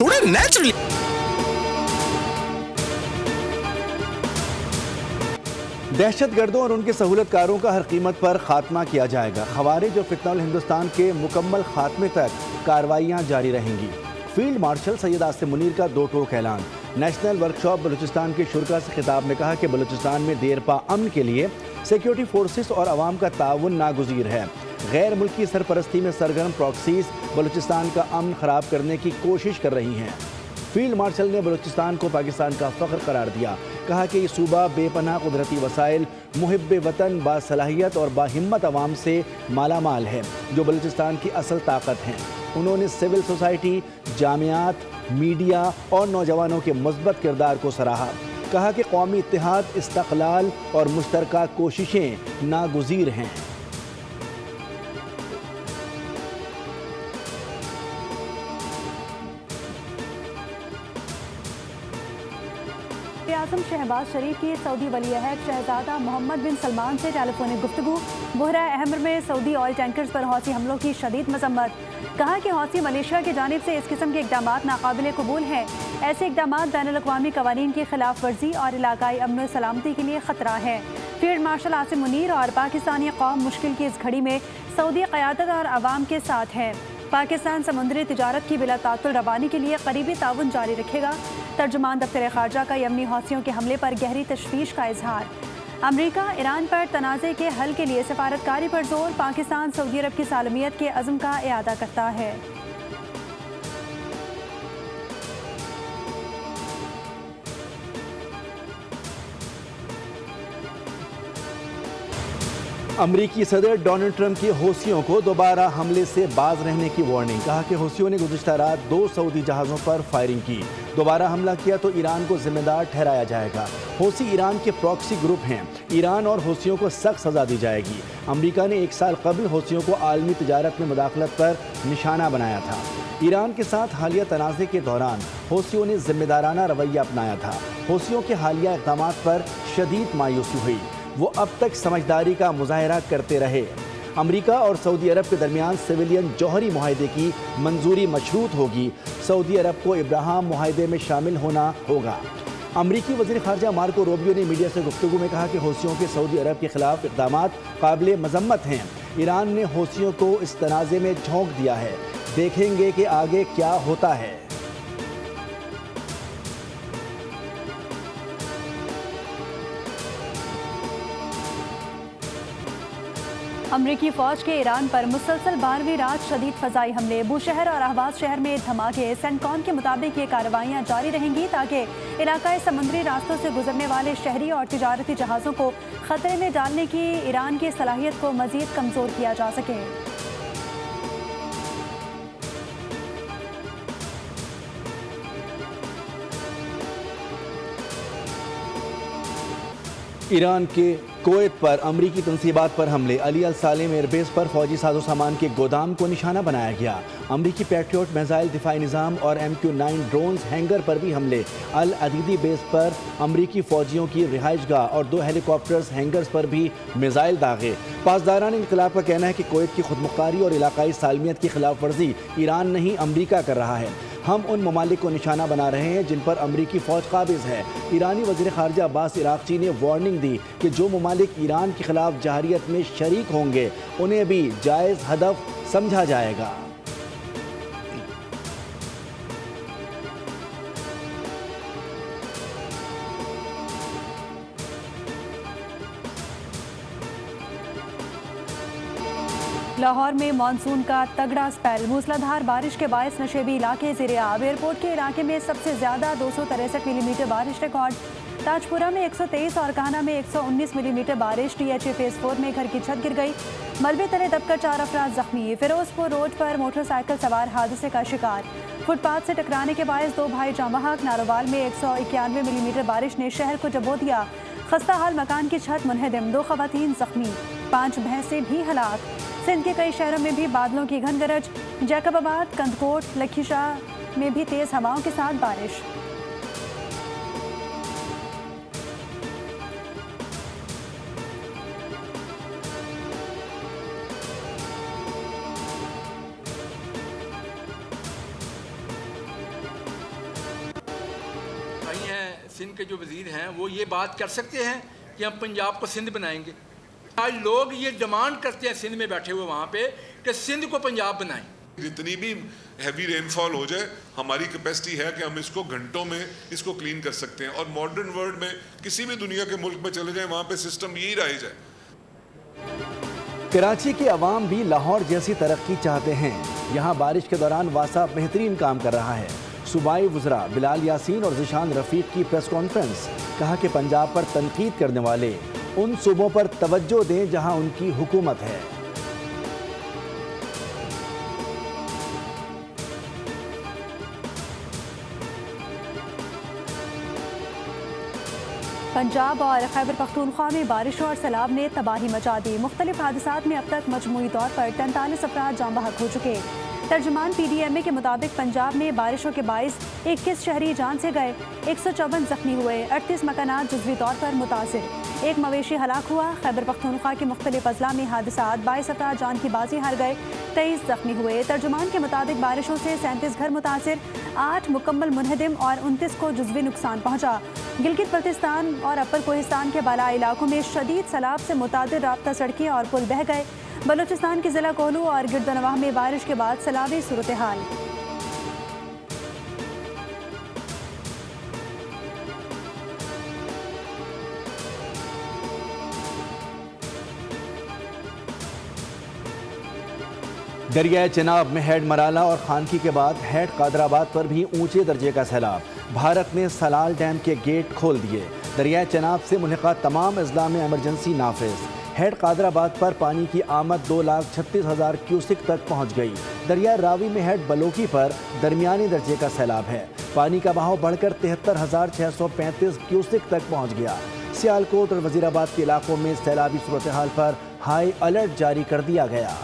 थोड़ा नेचुरली। दहशत गर्दों और उनके सहूलतकारों का हर कीमत पर खात्मा किया जाएगा। खवारिज और फितनल हिंदुस्तान के मुकम्मल खात्मे तक कार्रवाइयाँ जारी रहेंगी। फील्ड मार्शल सैयद आसिम मुनीर का दो टोक ऐलान। नेशनल वर्कशॉप बलूचिस्तान के शुरा से खिताब में कहा कि बलूचिस्तान में देरपा अमन के लिए सिक्योरिटी फोर्सेस और अवाम का ताउन नागुज़ीर है। गैर मुल्की सरपरस्ती में सरगर्म प्रॉक्सीज बलूचिस्तान का अमन ख़राब करने की कोशिश कर रही हैं। फील्ड मार्शल ने बलूचिस्तान को पाकिस्तान का फ़ख्र करार दिया। कहा कि ये सूबा बेपनाह कुदरती वसाइल, मुहिब्बे वतन, बासलाहियत और बाहिम्मत अवाम से माला माल है, जो बलूचिस्तान की असल ताकत हैं। उन्होंने सिविल सोसाइटी, जामियात, मीडिया और नौजवानों के मुस्बत किरदार को सराहा। कहा कि कौमी इत्तेहाद, इस्तक़लाल और मुश्तरका कोशिशें नागुज़ीर हैं। आज़म शहबाज शरीफ की सऊदी वली-ए-अहद शहजादा मोहम्मद बिन सलमान से टेलीफोनिक गुफ्तगू। बुहरा अहमर में सऊदी ऑयल टैंकर्स पर हौसी हमलों की शदीद मजम्मत। कहा कि हौसी मलेशिया की जानिब से इस किस्म के इक़दाम नाकाबिल कबूल हैं। ऐसे इक़दाम बैनुल-अक़वामी क़वानीन की खिलाफ वर्जी और इलाकाई अमन व सलामती के लिए ख़तरा है। फील्ड मार्शल आसिम मुनीर और पाकिस्तानी कौम मुश्किल की इस घड़ी में सऊदी क़यादत और अवाम के साथ है। पाकिस्तान समुद्री तिजारत की बिला तातुल रवानी के लिए करीबी ताउन जारी रखेगा। तर्जुमान दफ्तर ख़ारजा का यमनी हौसियों के हमले पर गहरी तशवीश का इजहार। अमरीका ईरान पर तनाज़े के हल के लिए सफारतकारी पर जोर। पाकिस्तान सऊदी अरब की सालमियत के अज़्म का इआदा करता है। अमरीकी सदर डोनाल्ड ट्रंप की हौसियों को दोबारा हमले से बाज रहने की वार्निंग। कहा कि हौसियों ने गुज़िश्ता रात 2 सऊदी जहाज़ों पर फायरिंग की। दोबारा हमला किया तो ईरान को जिम्मेदार ठहराया जाएगा। हौसी ईरान के प्रॉक्सी ग्रुप हैं। ईरान और हौसियों को सख्त सज़ा दी जाएगी। अमरीका ने 1 साल कबल हौसियों को आलमी तिजारत में मुदाखलत पर निशाना बनाया था। ईरान के साथ हालिया तनाज़े के दौरान हौसियों ने जिम्मेदाराना रवैया अपनाया था। हौसियों के हालिया इक़दामात पर शदीद मायूसी हुई। वो अब तक समझदारी का मुजाहरा करते रहे। अमरीका और सऊदी अरब के दरमियान सिविलियन जौहरी मुआहदे की मंजूरी मशरूत होगी। सऊदी अरब को इब्राहिम मुआहदे में शामिल होना होगा। अमरीकी वज़ीर ख़ारजा मार्को रूबियो ने मीडिया से गुफ्तगू में कहा कि हौसियों के सऊदी अरब के खिलाफ इक़दामात काबिल मज़म्मत हैं। ईरान ने हौसियों को इस तनाज़े में झोंक दिया है। देखेंगे कि आगे क्या होता है। अमरीकी फ़ौज के ईरान पर मुसलसल 12वीं रात शदीद फ़ज़ाई हमले। बूशहर और अहवाज शहर में धमाके। सेंटकॉम के मुताबिक ये कार्रवाइयाँ जारी रहेंगी ताकि इलाकाई समुद्री रास्तों से गुजरने वाले शहरी और तिजारती जहाज़ों को ख़तरे में डालने की ईरान की सलाहियत को मज़ीद कमज़ोर किया जा सके। ईरान के कुवैत पर अमरीकी तनसीबात पर हमले। अली अल सालेम एयरबेस पर फौजी साजो सामान के गोदाम को निशाना बनाया गया। अमरीकी पैट्रियट मिसाइल दिफाई निज़ाम और MQ-9 ड्रोन्स हैंगर पर भी हमले। अल अदीदी बेस पर अमरीकी फ़ौजियों की रिहाइशगाह और 2 हेलीकॉप्टर्स हैंगर्स पर भी मिसाइल दागे। पासदारान इनकलाब का कहना है कि कुवैत की खुदमुख्तारी और इलाकाई सालमियत की खिलाफ वर्जी ईरान नहीं अमरीका कर रहा है। हम उन ममालिक को निशाना बना रहे हैं जिन पर अमरीकी फ़ौज काबिज़ है। ईरानी वज़ीर ख़ारजा अब्बास इराक़ची ने वार्निंग दी कि जो ममालिक ईरान के खिलाफ जहरियत में शरीक होंगे उन्हें भी जायज़ हदफ समझा जाएगा। लाहौर में मानसून का तगड़ा स्पेल। मूसलाधार बारिश के बायस नशेबी इलाके ज़ेर-ए-आब। एयरपोर्ट के इलाके में सबसे ज़्यादा 263 मिलीमीटर बारिश रिकॉर्ड। ताजपुरा में 123 और कान्हा में 119 मिलीमीटर बारिश। THA फेज़ 4 में घर की छत गिर गई। मलबे तले दबकर 4 अफराद जख्मी। फिरोजपुर रोड पर मोटरसाइकिल सवार हादसे का शिकार। फुटपाथ से टकराने के बायस 2 भाई जामबहक। नारोवाल में 191 मिलीमीटर बारिश ने शहर को डबो दिया। खस्ता हाल मकान की छत मुनहदम। 2 खवातीन जख्मी। 5 भैंसें भी हलाक। सिंध के कई शहरों में भी बादलों की घन गरज। जैकबाबाद, कंदकोट, लखीशाह में भी तेज़ हवाओं के साथ बारिश। سندھ کے جو وزیر ہیں وہ یہ بات کر سکتے ہیں کہ ہم پنجاب کو سندھ بنائیں گے؟ آج لوگ یہ ڈیمانڈ کرتے ہیں سندھ میں بیٹھے ہوئے وہاں پہ کہ سندھ کو پنجاب بنائیں. جتنی بھی ہیوی رین فال ہو جائے ہماری کیپیسٹی ہے کہ ہم اس کو گھنٹوں میں اس کو کلین کر سکتے ہیں. اور ماڈرن ورلڈ میں کسی بھی دنیا کے ملک میں چلے جائیں وہاں پہ سسٹم یہی رائج ہے. کراچی کی عوام بھی لاہور جیسی ترقی چاہتے ہیں. یہاں بارش کے دوران واسا بہترین کام کر رہا ہے. صوبائی وزراء بلال یاسین اور ذیشان رفیق کی پریس کانفرنس. کہا کہ پنجاب پر تنقید کرنے والے ان صوبوں پر توجہ دیں جہاں ان کی حکومت ہے. پنجاب اور خیبر پختونخوا میں بارشوں اور سیلاب نے تباہی مچا دی. مختلف حادثات میں اب تک مجموعی طور پر 43 افراد جاں بحق ہو چکے. ترجمان پی ڈی ایم اے کے مطابق پنجاب میں بارشوں کے باعث 21 شہری جان سے گئے, 154 زخمی ہوئے, 38 مکانات جزوی طور پر متاثر, 1 مویشی ہلاک ہوا. خیبر پختونخوا کے مختلف اضلاع میں حادثات 22 افراد جان کی بازی ہار گئے, 23 زخمی ہوئے. ترجمان کے مطابق بارشوں سے 37 گھر متاثر, 8 مکمل منہدم اور 29 کو جزوی نقصان پہنچا. گلگت بلتستان اور اپر کوہستان کے بالا علاقوں میں شدید سیلاب سے متعدد رابطہ سڑکیں اور پل بہہ گئے. بلوچستان کے ضلع کوہلو اور گردنواہ میں بارش کے بعد سیلابی صورتحال. دریائے چناب میں ہیڈ مرالہ اور خانکی کے بعد ہیڈ قادر آباد پر بھی اونچے درجے کا سیلاب. بھارت نے سلال ڈیم کے گیٹ کھول دیے. دریائے چناب سے ملحقہ تمام اضلاع میں ایمرجنسی نافذ. ہیڈ قادر آباد پر پانی کی آمد 2,36,000 کیوسک تک پہنچ گئی. دریائے راوی میں ہیڈ بلوکی پر درمیانی درجے کا سیلاب ہے. پانی کا بہاؤ بڑھ کر 73,635 کیوسک تک پہنچ گیا. سیالکوٹ اور وزیر آباد کے علاقوں میں سیلابی صورتحال پر ہائی الرٹ جاری کر دیا گیا.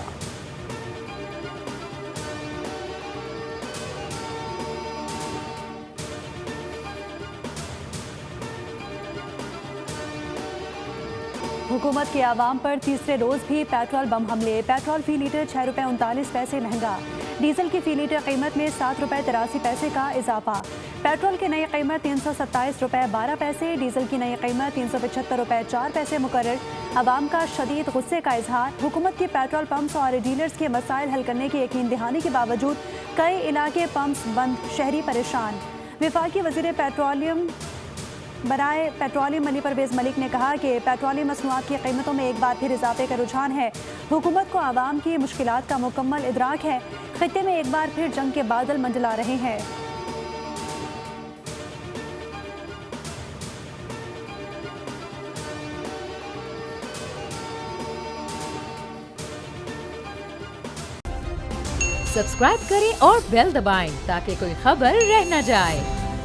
حکومت کے عوام پر تیسرے روز بھی پیٹرول بم حملے. پیٹرول فی لیٹر 6 روپے 39 پیسے مہنگا. ڈیزل کی فی لیٹر قیمت میں 7 روپے 83 پیسے کا اضافہ. پیٹرول کی نئی قیمت 327 روپے 12 پیسے, ڈیزل کی نئی قیمت 375 روپے 4 پیسے مقرر. عوام کا شدید غصے کا اظہار. حکومت کی پیٹرول پمپس اور ڈیلرز کے مسائل حل کرنے کی یقین دہانی کے باوجود کئی علاقے پمپس بند, شہری پریشان. وفاقی وزیر پیٹرولیم برائے پیٹرولیم علی پرویز ملک نے کہا کہ پیٹرولیم مصنوعات کی قیمتوں میں ایک بار پھر اضافے کا رجحان ہے. حکومت کو عوام کی مشکلات کا مکمل ادراک ہے. خطے میں ایک بار پھر جنگ کے بادل منڈلا رہے ہیں. سبسکرائب کریں اور بیل دبائیں تاکہ کوئی خبر رہ نہ جائے.